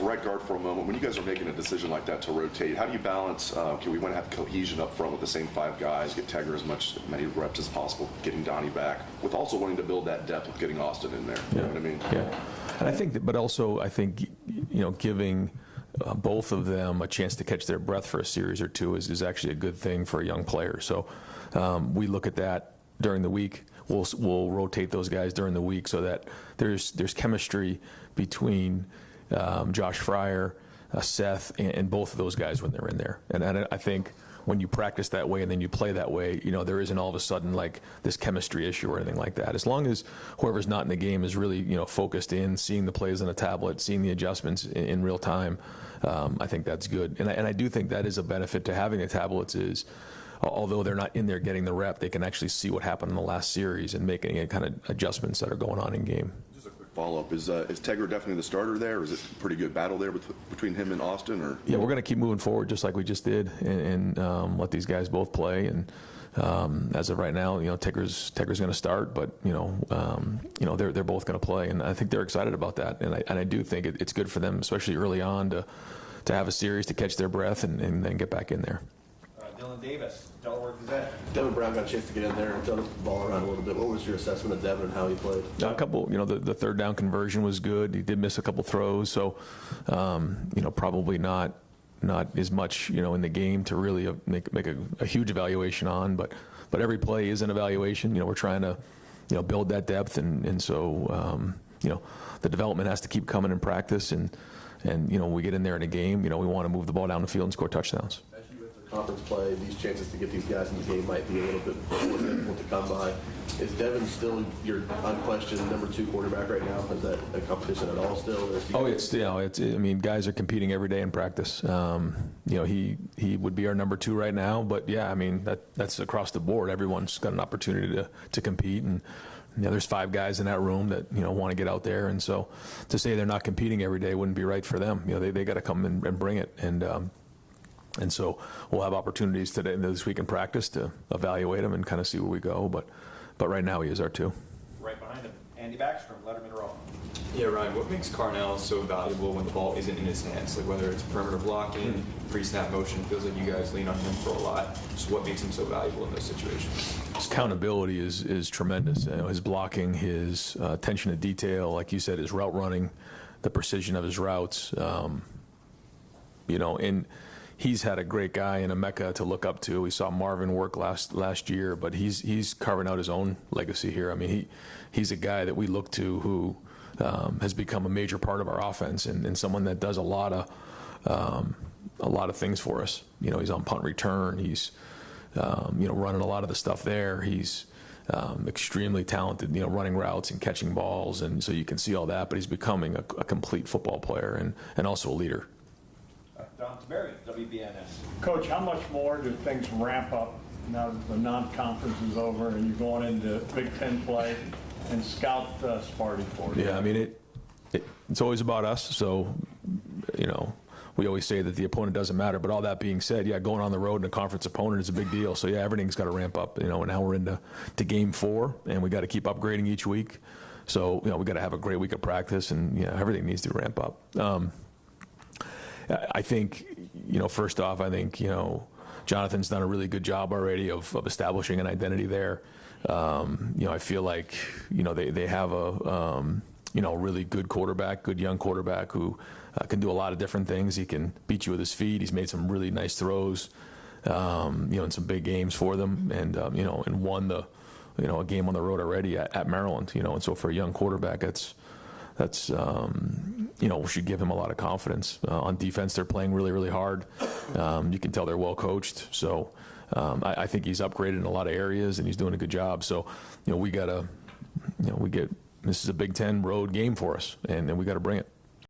right guard for a moment. When you guys are making a decision like that to rotate, how do you balance, okay, we want to have cohesion up front with the same 5 guys, get Tegra many reps as possible, getting Donnie back, with also wanting to build that depth with getting Austin in there. You know what I mean? Yeah. And I think, but also I think, giving both of them a chance to catch their breath for a series or two is actually a good thing for a young player. So we look at that during the week. We'll rotate those guys during the week so that there's chemistry between Josh Fryer, Seth, and both of those guys when they're in there. And I think when you practice that way and then you play that way, there isn't all of a sudden like this chemistry issue or anything like that. As long as whoever's not in the game is really focused in, seeing the plays on a tablet, seeing the adjustments in real time, I think that's good. And I do think that is a benefit to having the tablets is, although they're not in there getting the rep, they can actually see what happened in the last series and make any kind of adjustments that are going on in game. Just a quick follow-up. Is Tegra definitely the starter there, or is it a pretty good battle there between him and Austin? Or yeah, we're going to keep moving forward just like we just did and let these guys both play. And as of right now, Tegra's going to start, but they're both going to play, and I think they're excited about that. And I do think it's good for them, especially early on, to have a series to catch their breath and then get back in there. Dylan Davis, Delaware Gazette. Devin Brown got a chance to get in there and throw the ball around a little bit. What was your assessment of Devin and how he played? A couple, the third down conversion was good. He did miss a couple throws, so probably not as much in the game to really make a huge evaluation on. But every play is an evaluation. We're trying to build that depth, and so the development has to keep coming in practice, and when we get in there in a game, we want to move the ball down the field and score touchdowns. Conference play, these chances to get these guys in the game might be a little bit more difficult to come by. Is Devin still your unquestioned #2 quarterback right now? Is that a competition at all still? It's guys are competing every day in practice. He would be our #2 right now, but yeah, that's across the board. Everyone's got an opportunity to compete, and there's 5 guys in that room that want to get out there, and so to say they're not competing every day wouldn't be right for them. They got to come and bring it, and so we'll have opportunities today this week in practice to evaluate him and kind of see where we go. But right now he is our 2. Right behind him, Andy Backstrom, Letterman Row. Yeah, Ryan, what makes Carnell so valuable when the ball isn't in his hands? Like whether it's perimeter blocking, pre-snap motion, feels like you guys lean on him for a lot. So what makes him so valuable in those situations? His accountability is tremendous. His blocking, his attention to detail, like you said, his route running, the precision of his routes, and he's had a great guy in Emeka to look up to. We saw Marvin work last year, but he's carving out his own legacy here. He's a guy that we look to who has become a major part of our offense and someone that does a lot of things for us. He's on punt return. He's running a lot of the stuff there. He's extremely talented, running routes and catching balls, and so you can see all that. But he's becoming a complete football player and also a leader. Don Taberry, WBNS. Coach, how much more do things ramp up now that the non-conference is over and you're going into Big Ten play and scout Sparty for you? Yeah, it's always about us. So, we always say that the opponent doesn't matter. But all that being said, going on the road and a conference opponent is a big deal. So, everything's got to ramp up. And now we're into game 4, and we got to keep upgrading each week. So, we got to have a great week of practice, and everything needs to ramp up. I think, first off, Jonathan's done a really good job already of establishing an identity there. I feel like, they have a really good quarterback, good young quarterback who can do a lot of different things. He can beat you with his feet. He's made some really nice throws, in some big games for them, and won a game on the road already at Maryland. And so for a young quarterback, that's we should give him a lot of confidence. On defense, they're playing really, really hard. You can tell they're well coached. So I think he's upgraded in a lot of areas, and he's doing a good job. So we got to, this is a Big Ten road game for us, and we got to bring it.